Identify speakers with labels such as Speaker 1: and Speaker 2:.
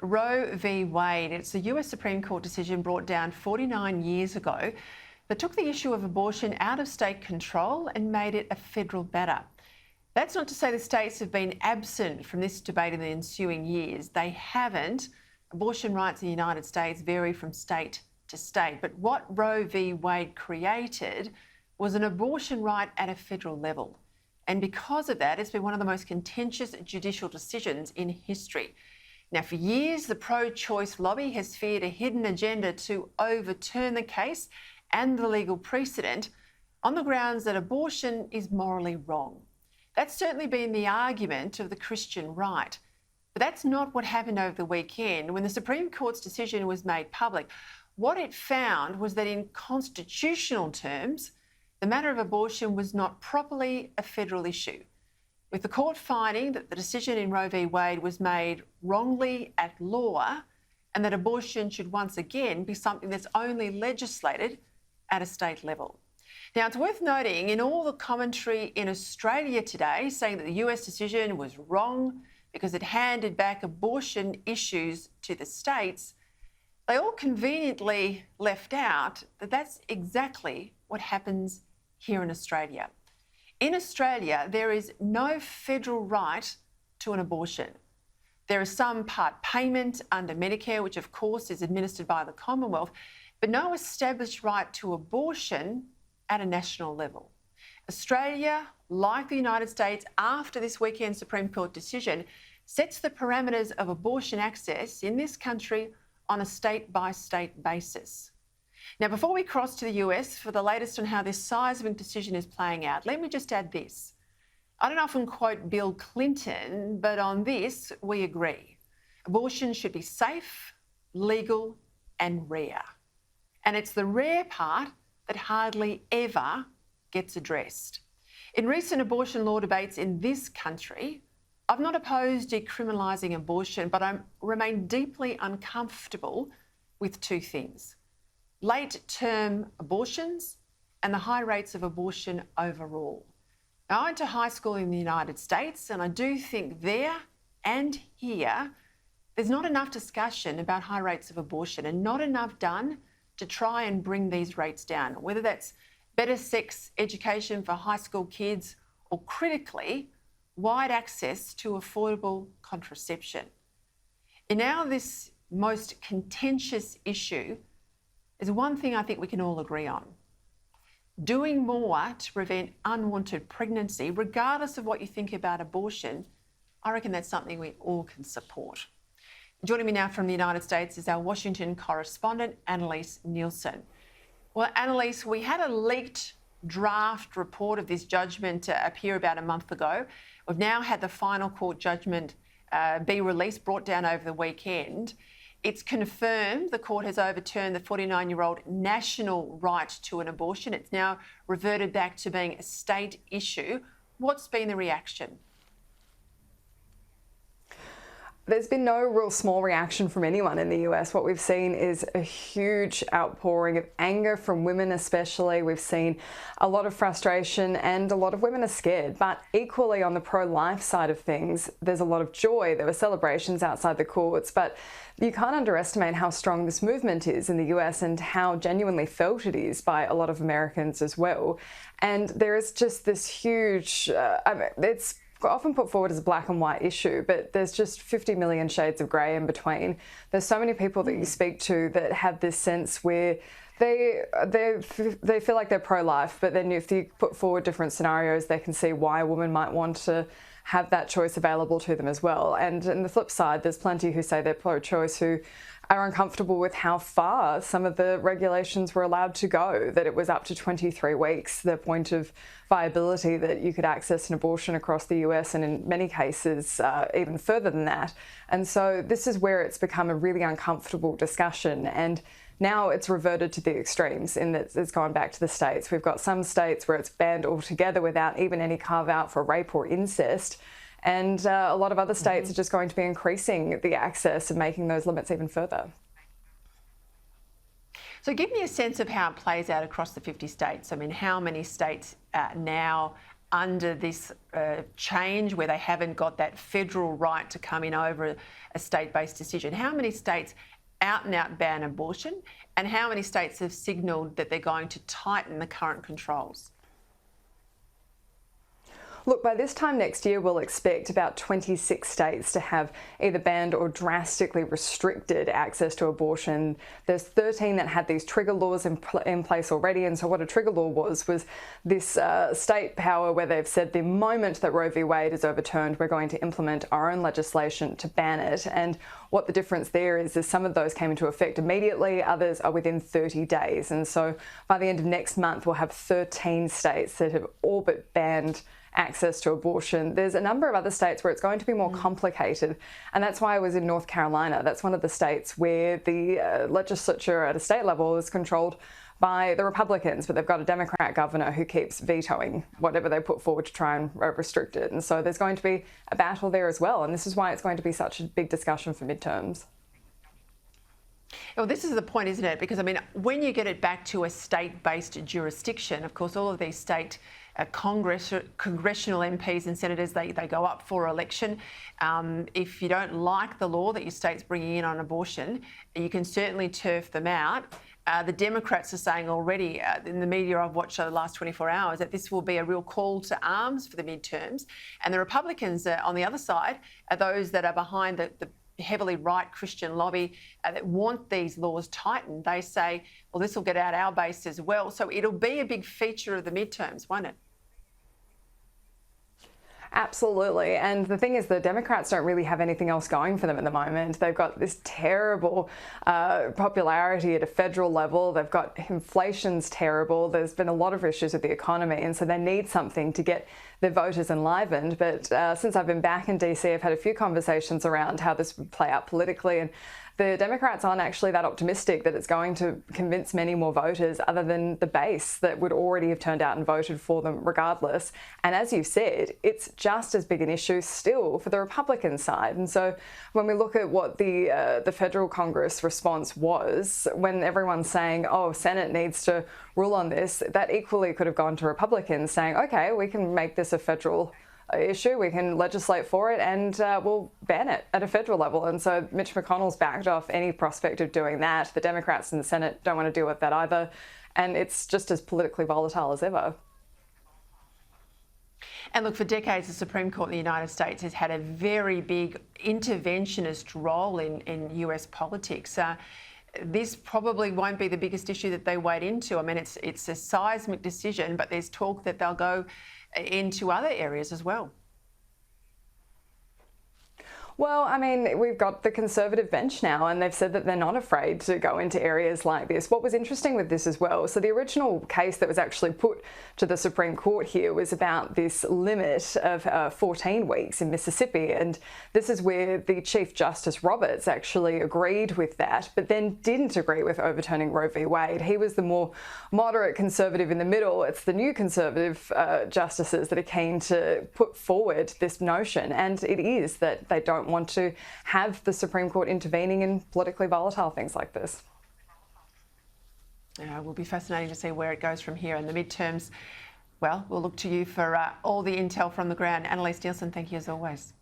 Speaker 1: Roe v. Wade. It's a US Supreme Court decision brought down 49 years ago that took the issue of abortion out of state control and made it a federal matter. That's not to say the states have been absent from this debate in the ensuing years. They haven't. Abortion rights in the United States vary from state to state. But what Roe v. Wade created was an abortion right at a federal level. And because of that, it's been one of the most contentious judicial decisions in history. Now, for years, the pro-choice lobby has feared a hidden agenda to overturn the case and the legal precedent on the grounds that abortion is morally wrong. That's certainly been the argument of the Christian right. But that's not what happened over the weekend when the Supreme Court's decision was made public. What it found was that in constitutional terms, the matter of abortion was not properly a federal issue, with the court finding that the decision in Roe v. Wade was made wrongly at law and that abortion should once again be something that's only legislated at a state level. Now, it's worth noting in all the commentary in Australia today saying that the US decision was wrong because it handed back abortion issues to the states, they all conveniently left out that that's exactly what happens here in Australia. In Australia, there is no federal right to an abortion. There is some part payment under Medicare, which of course is administered by the Commonwealth, but no established right to abortion at a national level. Australia, like the United States, after this weekend's Supreme Court decision, sets the parameters of abortion access in this country on a state-by-state basis. Now, before we cross to the US for the latest on how this seismic decision is playing out, let me just add this. I don't often quote Bill Clinton, but on this, we agree. Abortion should be safe, legal, and rare. And it's the rare part that hardly ever gets addressed. In recent abortion law debates in this country, I've not opposed decriminalising abortion, but I remain deeply uncomfortable with two things: late-term abortions and the high rates of abortion overall. Now, I went to high school in the United States, and I do think there and here, there's not enough discussion about high rates of abortion and not enough done to try and bring these rates down, whether that's better sex education for high school kids or, critically, wide access to affordable contraception. And now this most contentious issue is one thing I think we can all agree on. Doing more to prevent unwanted pregnancy, regardless of what you think about abortion, I reckon that's something we all can support. Joining me now from the United States is our Washington correspondent, Annelise Nielsen. Well, Annelise, we had a leaked draft report of this judgment appear about a month ago. We've now had the final court judgment be released, brought down over the weekend. It's confirmed the court has overturned the 49-year-old national right to an abortion. It's now reverted back to being a state issue. What's been the reaction?
Speaker 2: There's been no real small reaction from anyone in the US. What we've seen is a huge outpouring of anger from women especially. We've seen a lot of frustration and a lot of women are scared. But equally on the pro-life side of things, there's a lot of joy. There were celebrations outside the courts, but you can't underestimate how strong this movement is in the US and how genuinely felt it is by a lot of Americans as well. And there is just this huge, it's often put forward as a black and white issue, but there's just 50 million shades of grey in between. There's so many people that you speak to that have this sense where they feel like they're pro-life, but then if you put forward different scenarios, they can see why a woman might want to have that choice available to them as well. And on the flip side, there's plenty who say they're pro-choice who are uncomfortable with how far some of the regulations were allowed to go, that it was up to 23 weeks, the point of viability that you could access an abortion across the US, and in many cases even further than that. And so this is where it's become a really uncomfortable discussion. And now it's reverted to the extremes in that it's gone back to the states. We've got some states where it's banned altogether without even any carve out for rape or incest. And a lot of other states are just going to be increasing the access and making those limits even further.
Speaker 1: So give me a sense of how it plays out across the 50 states. I mean, how many states now under this change where they haven't got that federal right to come in over a state-based decision? How many states out and out ban abortion, and how many states have signalled that they're going to tighten the current controls?
Speaker 2: Look, by this time next year, we'll expect about 26 states to have either banned or drastically restricted access to abortion. There's 13 that had these trigger laws in place already. And so what a trigger law was this state power where they've said the moment that Roe v. Wade is overturned, we're going to implement our own legislation to ban it. And what the difference there is some of those came into effect immediately, others are within 30 days. And so by the end of next month, we'll have 13 states that have all but banned access to abortion. There's a number of other states where it's going to be more complicated, and that's why I was in North Carolina. That's one of the states where the legislature at a state level is controlled by the Republicans, but they've got a Democrat governor who keeps vetoing whatever they put forward to try and restrict it. And so there's going to be a battle there as well, and this is why it's going to be such a big discussion for midterms.
Speaker 1: Well, this is the point, isn't it? Because, I mean, when you get it back to a state-based jurisdiction, of course, all of these state congressional MPs and senators, they go up for election. If you don't like the law that your state's bringing in on abortion, you can certainly turf them out. The Democrats are saying already in the media I've watched over the last 24 hours that this will be a real call to arms for the midterms. And the Republicans on the other side are those that are behind the heavily right Christian lobby that want these laws tightened. They say, well, this will get out our base as well. So it'll be a big feature of the midterms, won't it?
Speaker 2: Absolutely. And the thing is, the Democrats don't really have anything else going for them at the moment. They've got this terrible popularity at a federal level. They've got inflation's terrible. There's been a lot of issues with the economy. And so they need something to get their voters enlivened. But since I've been back in DC, I've had a few conversations around how this would play out politically. And the Democrats aren't actually that optimistic that it's going to convince many more voters other than the base that would already have turned out and voted for them regardless. And as you said, it's just as big an issue still for the Republican side. And so when we look at what the federal Congress response was, when everyone's saying, oh, Senate needs to rule on this, that equally could have gone to Republicans saying, okay, we can make this a federal issue, we can legislate for it, and we'll ban it at a federal level. And so Mitch McConnell's backed off any prospect of doing that. The Democrats in the Senate don't want to deal with that either. And it's just as politically volatile as ever.
Speaker 1: And look, for decades, the Supreme Court in the United States has had a very big interventionist role in US politics. This probably won't be the biggest issue that they wade into. I mean, it's a seismic decision, but there's talk that they'll go into other areas as well.
Speaker 2: Well, I mean, we've got the Conservative bench now, and they've said that they're not afraid to go into areas like this. What was interesting with this as well, so the original case that was actually put to the Supreme Court here was about this limit of 14 weeks in Mississippi, and this is where the Chief Justice Roberts actually agreed with that, but then didn't agree with overturning Roe v. Wade. He was the more moderate conservative in the middle. It's the new conservative justices that are keen to put forward this notion, and it is that they don't want to have the Supreme Court intervening in politically volatile things like this.
Speaker 1: Yeah, it will be fascinating to see where it goes from here. In the midterms, well, we'll look to you for all the intel from the ground. Annelise, Nielsen, thank you as always.